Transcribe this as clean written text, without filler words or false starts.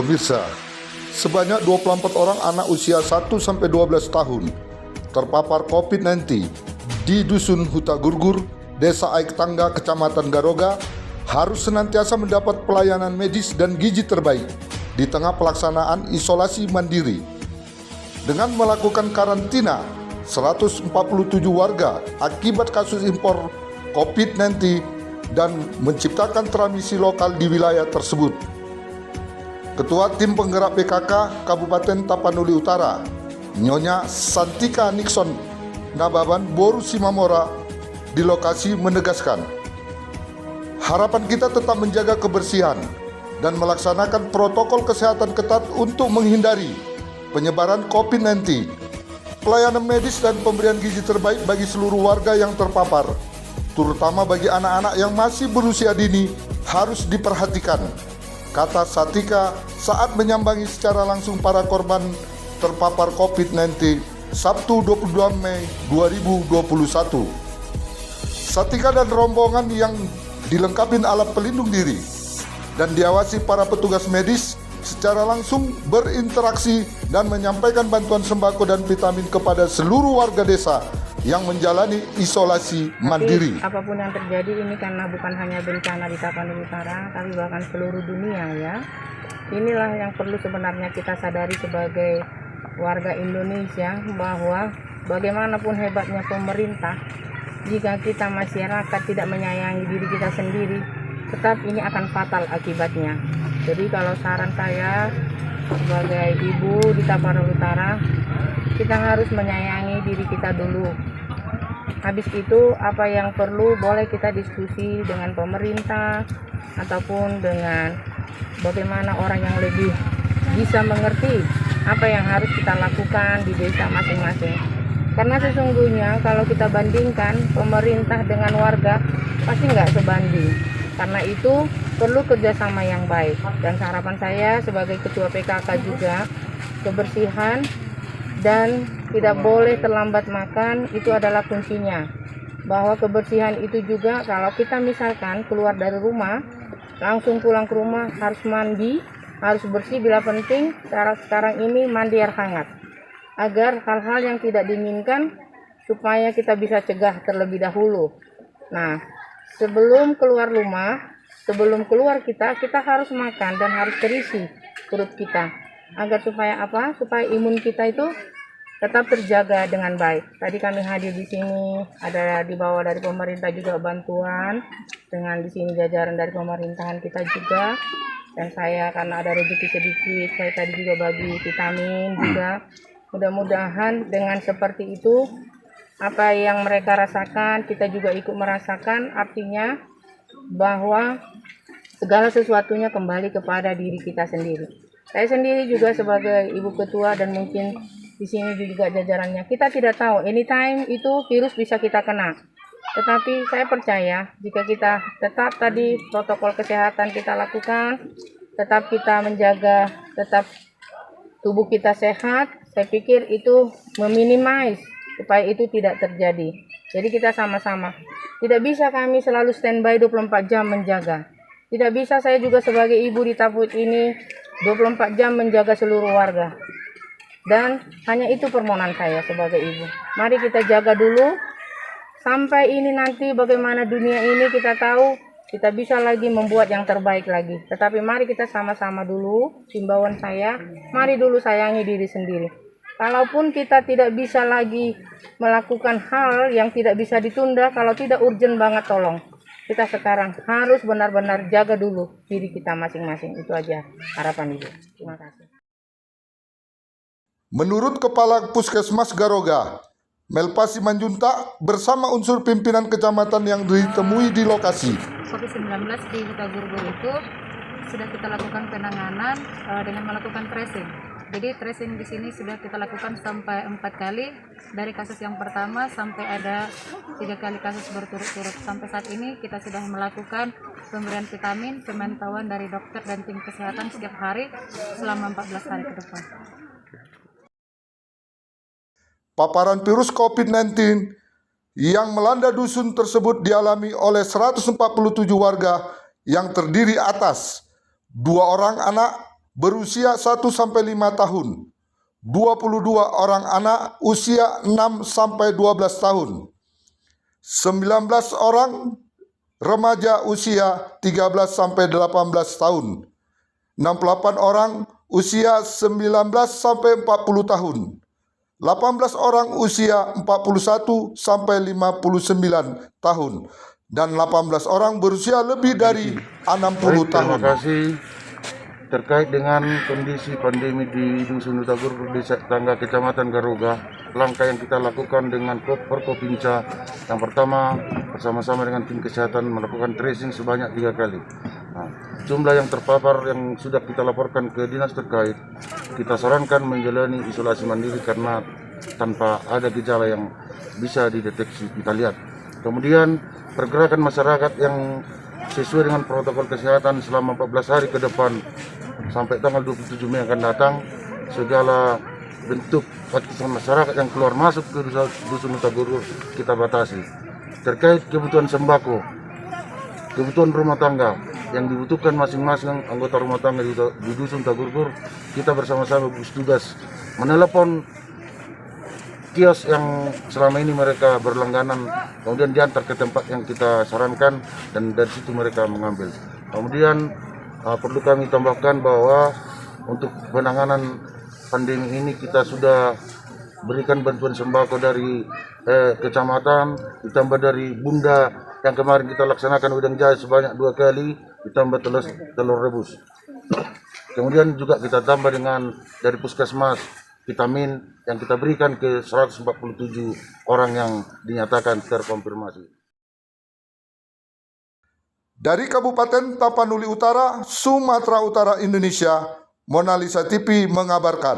Pemirsa, sebanyak 24 orang anak usia 1-12 tahun terpapar COVID-19 di Dusun Huta Gurgur, Desa Aik Tangga, Kecamatan Garoga, harus senantiasa mendapat pelayanan medis dan gizi terbaik di tengah pelaksanaan isolasi mandiri. Dengan melakukan karantina 147 warga akibat kasus impor COVID-19 dan menciptakan transmisi lokal di wilayah tersebut. Ketua Tim Penggerak PKK Kabupaten Tapanuli Utara, Nyonya Santika Nixon Nababan Boru Simamora di lokasi menegaskan, harapan kita tetap menjaga kebersihan dan melaksanakan protokol kesehatan ketat untuk menghindari penyebaran COVID-19. Pelayanan medis dan pemberian gizi terbaik bagi seluruh warga yang terpapar, terutama bagi anak-anak yang masih berusia dini, harus diperhatikan, kata Satika saat menyambangi secara langsung para korban terpapar COVID-19 Sabtu 22 Mei 2021. Satika dan rombongan yang dilengkapi alat pelindung diri dan diawasi para petugas medis secara langsung berinteraksi dan menyampaikan bantuan sembako dan vitamin kepada seluruh warga desa yang menjalani isolasi mandiri. Apapun yang terjadi ini karena bukan hanya bencana di Tapanuli Utara, tapi bahkan seluruh dunia ya. Inilah yang perlu sebenarnya kita sadari sebagai warga Indonesia, bahwa bagaimanapun hebatnya pemerintah, jika kita masyarakat tidak menyayangi diri kita sendiri, tetap ini akan fatal akibatnya. Jadi kalau saran saya sebagai ibu di Tapanuli Utara, kita harus menyayangi diri kita dulu. Habis itu apa yang perlu boleh kita diskusi dengan pemerintah ataupun dengan bagaimana orang yang lebih bisa mengerti apa yang harus kita lakukan di desa masing-masing. Karena sesungguhnya kalau kita bandingkan pemerintah dengan warga pasti nggak sebanding. Karena itu perlu kerjasama yang baik. Dan harapan saya sebagai ketua PKK juga, kebersihan dan tidak boleh terlambat makan itu adalah kuncinya. Bahwa kebersihan itu juga kalau kita misalkan keluar dari rumah, langsung pulang ke rumah harus mandi, harus bersih bila penting. Sekarang ini mandi air hangat. Agar hal-hal yang tidak diinginkan supaya kita bisa cegah terlebih dahulu. Nah, sebelum keluar rumah, sebelum keluar kita harus makan dan harus terisi perut kita. Agar supaya apa? Supaya imun kita itu tetap terjaga dengan baik. Tadi kami hadir di sini, ada di bawah dari pemerintah juga bantuan, dengan di sini jajaran dari pemerintahan kita juga. Dan saya karena ada rezeki sedikit, saya tadi juga bagi vitamin juga. Mudah-mudahan dengan seperti itu, apa yang mereka rasakan, kita juga ikut merasakan, artinya bahwa segala sesuatunya kembali kepada diri kita sendiri. Saya sendiri juga sebagai ibu ketua dan mungkin di sini juga jajarannya, kita tidak tahu anytime itu virus bisa kita kena. Tetapi saya percaya jika kita tetap tadi protokol kesehatan kita lakukan, tetap kita menjaga, tetap tubuh kita sehat, saya pikir itu meminimais supaya itu tidak terjadi. Jadi kita sama-sama. Tidak bisa kami selalu standby 24 jam menjaga. Tidak bisa saya juga sebagai ibu di Taput ini 24 jam menjaga seluruh warga. Dan hanya itu permohonan saya sebagai ibu. Mari kita jaga dulu sampai ini nanti bagaimana dunia ini kita tahu, kita bisa lagi membuat yang terbaik lagi. Tetapi mari kita sama-sama dulu, himbauan saya, mari dulu sayangi diri sendiri. Kalaupun kita tidak bisa lagi melakukan hal yang tidak bisa ditunda, kalau tidak urgent banget tolong. Kita sekarang harus benar-benar jaga dulu diri kita masing-masing. Itu aja harapan Ibu. Terima kasih. Menurut Kepala Puskesmas Garoga, Melpasi Manjuntak bersama unsur pimpinan kecamatan yang ditemui di lokasi, COVID-19 di Huta Gurgur itu sudah kita lakukan penanganan dengan melakukan tracing. Jadi tracing di sini sudah kita lakukan sampai 4 kali, dari kasus yang pertama sampai ada 3 kali kasus berturut-turut. Sampai saat ini kita sudah melakukan pemberian vitamin, pemantauan dari dokter dan tim kesehatan setiap hari selama 14 hari ke depan. paparan virus COVID-19 yang melanda dusun tersebut dialami oleh 147 warga yang terdiri atas 2 orang anak berusia 1 sampai 5 tahun, 22 orang anak usia 6 sampai 12 tahun, 19 orang remaja usia 13 sampai 18 tahun, 68 orang usia 19 sampai 40 tahun, 18 orang usia 41 sampai 59 tahun, dan 18 orang berusia lebih dari 60 tahun. Terima kasih. Terkait dengan kondisi pandemi di Dusun Hutagurgur, Desa Tangga, Kecamatan Garoga, langkah yang kita lakukan dengan Forkopimda, yang pertama bersama-sama dengan tim kesehatan melakukan tracing sebanyak 3 kali. Nah, jumlah yang terpapar yang sudah kita laporkan ke dinas terkait, kita sarankan menjalani isolasi mandiri karena tanpa ada gejala yang bisa dideteksi kita lihat. Kemudian pergerakan masyarakat yang sesuai dengan protokol kesehatan selama 14 hari ke depan sampai tanggal 27 Mei akan datang, segala bentuk aktivitas masyarakat yang keluar masuk ke Dusun Hutagurgur kita batasi. Terkait kebutuhan sembako, kebutuhan rumah tangga yang dibutuhkan masing-masing anggota rumah tangga di Dusun Hutagurgur, kita bersama-sama gugus tugas menelepon kios yang selama ini mereka berlangganan, kemudian diantar ke tempat yang kita sarankan dan dari situ mereka mengambil. Kemudian perlu kami tambahkan bahwa untuk penanganan pandemi ini kita sudah berikan bantuan sembako dari kecamatan, ditambah dari Bunda yang kemarin kita laksanakan udang jahe sebanyak 2 kali, ditambah telur rebus. Kemudian juga kita tambah dengan dari puskesmas vitamin yang kita berikan ke 147 orang yang dinyatakan terkonfirmasi. Dari Kabupaten Tapanuli Utara, Sumatera Utara, Indonesia, Monalisa TV mengabarkan.